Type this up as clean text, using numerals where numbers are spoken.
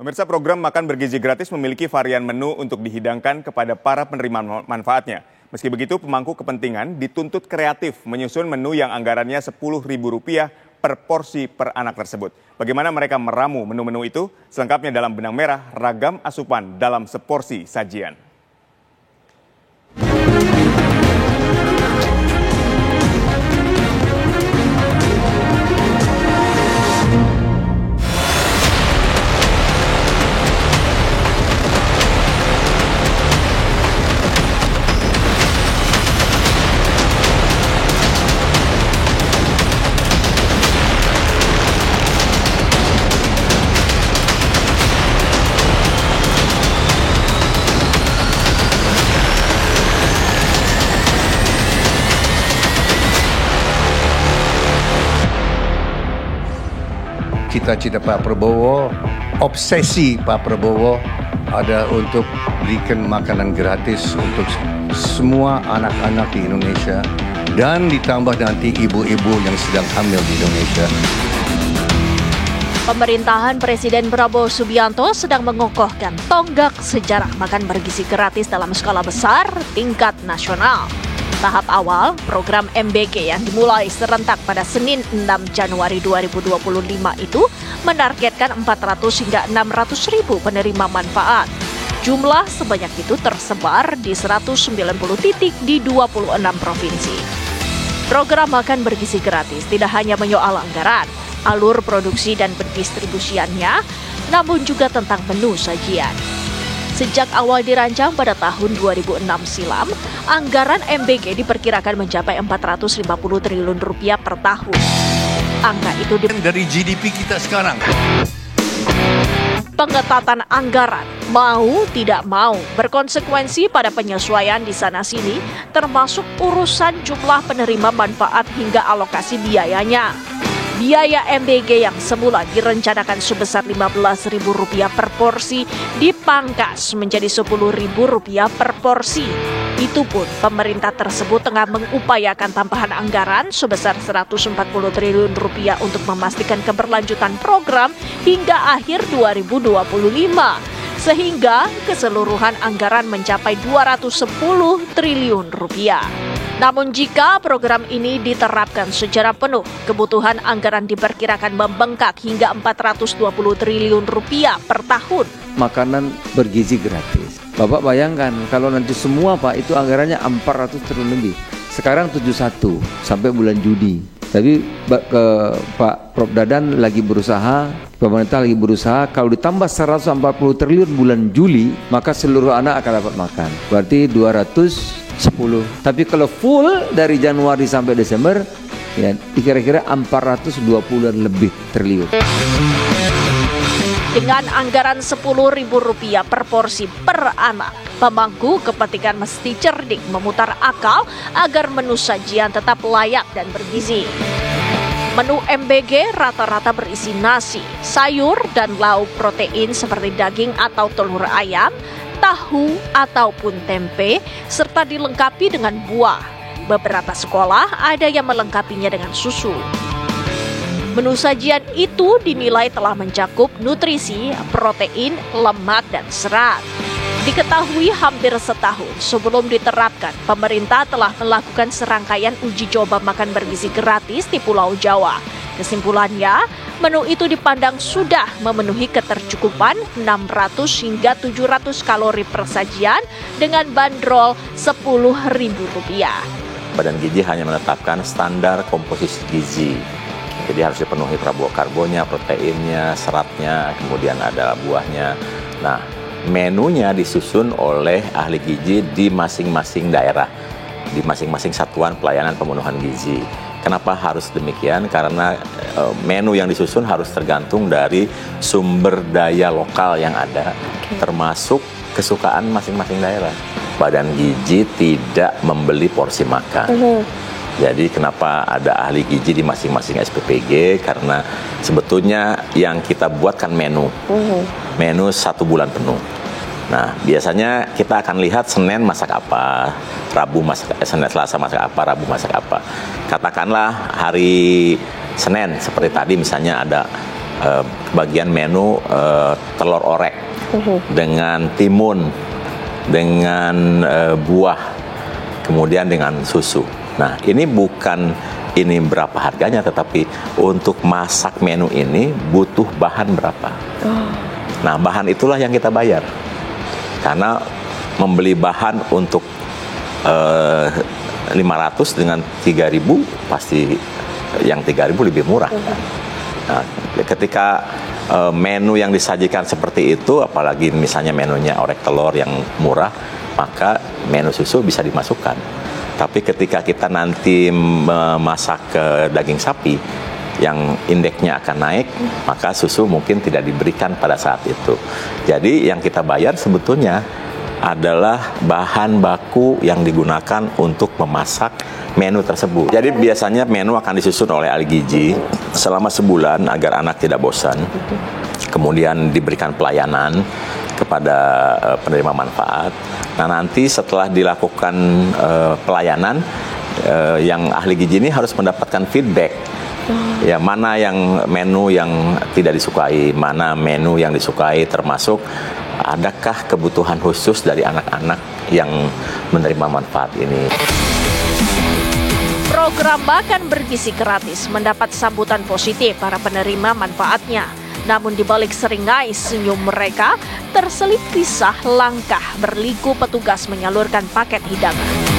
Pemirsa, program Makan Bergizi Gratis memiliki varian menu untuk dihidangkan kepada para penerima manfaatnya. Meski begitu, pemangku kepentingan dituntut kreatif menyusun menu yang anggarannya Rp10.000 per porsi per anak tersebut. Bagaimana mereka meramu menu-menu itu? Selengkapnya dalam Benang Merah, ragam asupan dalam seporsi sajian. Cita-cita Pak Prabowo, obsesi Pak Prabowo ada untuk berikan makanan gratis untuk semua anak-anak di Indonesia dan ditambah nanti ibu-ibu yang sedang hamil di Indonesia. Pemerintahan Presiden Prabowo Subianto sedang mengokohkan tonggak sejarah makan bergizi gratis dalam skala besar tingkat nasional. Tahap awal, program MBG yang dimulai serentak pada Senin 6 Januari 2025 itu menargetkan 400 hingga 600 ribu penerima manfaat. Jumlah sebanyak itu tersebar di 190 titik di 26 provinsi. Program Makan Bergizi Gratis tidak hanya menyoal anggaran, alur produksi dan pendistribusiannya, namun juga tentang menu sajian. Sejak awal dirancang pada tahun 2006 silam, anggaran MBG diperkirakan mencapai Rp450 triliun per tahun. Angka itu dari GDP kita sekarang. Pengetatan anggaran, mau tidak mau, berkonsekuensi pada penyesuaian di sana-sini, termasuk urusan jumlah penerima manfaat hingga alokasi biayanya. Biaya MBG yang semula direncanakan sebesar Rp15.000 per porsi dipangkas menjadi Rp10.000 per porsi. Itu pun pemerintah tersebut tengah mengupayakan tambahan anggaran sebesar Rp140 triliun untuk memastikan keberlanjutan program hingga akhir 2025. Sehingga keseluruhan anggaran mencapai Rp210 triliun. Namun jika program ini diterapkan secara penuh, kebutuhan anggaran diperkirakan membengkak hingga Rp420 triliun per tahun. Makanan bergizi gratis. Bapak bayangkan kalau nanti semua Pak itu anggarannya 400 triliun lebih. Sekarang 71 sampai bulan Juni. Tapi Pak Prof Dadan lagi berusaha, pemerintah lagi berusaha, kalau ditambah 140 triliun bulan Juli, maka seluruh anak akan dapat makan. Berarti 210. Tapi kalau full dari Januari sampai Desember, ya kira-kira 420 lebih triliun. Dengan anggaran Rp10.000 per porsi per anak, pemangku kepentingan mesti cerdik memutar akal agar menu sajian tetap layak dan bergizi. Menu MBG rata-rata berisi nasi, sayur, dan lauk protein seperti daging atau telur ayam, tahu ataupun tempe, serta dilengkapi dengan buah. Beberapa sekolah ada yang melengkapinya dengan susu. Menu sajian itu dinilai telah mencakup nutrisi, protein, lemak, dan serat. Diketahui hampir setahun sebelum diterapkan, pemerintah telah melakukan serangkaian uji coba makan bergizi gratis di Pulau Jawa. Kesimpulannya, menu itu dipandang sudah memenuhi ketercukupan 600 hingga 700 kalori per sajian dengan bandrol Rp10.000. Badan Gizi hanya menetapkan standar komposisi gizi. Jadi harus dipenuhi karbonnya, proteinnya, seratnya, kemudian ada buahnya. Nah, menunya disusun oleh ahli gizi di masing-masing daerah, di masing-masing satuan pelayanan pemenuhan gizi. Kenapa harus demikian? Karena menu yang disusun harus tergantung dari sumber daya lokal yang ada, termasuk kesukaan masing-masing daerah. Badan Gizi tidak membeli porsi makan. Jadi kenapa ada ahli gizi di masing-masing SPPG? Karena sebetulnya yang kita buatkan menu 1 bulan penuh. Nah, biasanya kita akan lihat Senin masak apa, Selasa masak apa, Rabu masak apa. Katakanlah hari Senin seperti tadi misalnya ada bagian menu telur orek dengan timun, dengan buah, kemudian dengan susu. Nah, ini bukan ini berapa harganya, tetapi untuk masak menu ini butuh bahan berapa. Nah, bahan itulah yang kita bayar. Karena membeli bahan untuk 500 dengan 3.000 pasti yang 3.000 lebih murah. Nah, ketika menu yang disajikan seperti itu, apalagi misalnya menunya orek telur yang murah, maka menu susu bisa dimasukkan. Tapi ketika kita nanti memasak daging sapi yang indeksnya akan naik, maka susu mungkin tidak diberikan pada saat itu. Jadi yang kita bayar sebetulnya adalah bahan baku yang digunakan untuk memasak menu tersebut. Jadi biasanya menu akan disusun oleh ahli gizi selama sebulan agar anak tidak bosan. Kemudian diberikan pelayanan kepada penerima manfaat. Nah, nanti setelah dilakukan pelayanan, yang ahli gizi ini harus mendapatkan feedback. Ya, mana yang menu yang tidak disukai, mana menu yang disukai, termasuk adakah kebutuhan khusus dari anak-anak yang menerima manfaat ini. Program Makan Bergizi Gratis mendapat sambutan positif para penerima manfaatnya. Namun di balik seringai senyum mereka, terselip kisah langkah berliku petugas menyalurkan paket hidangan.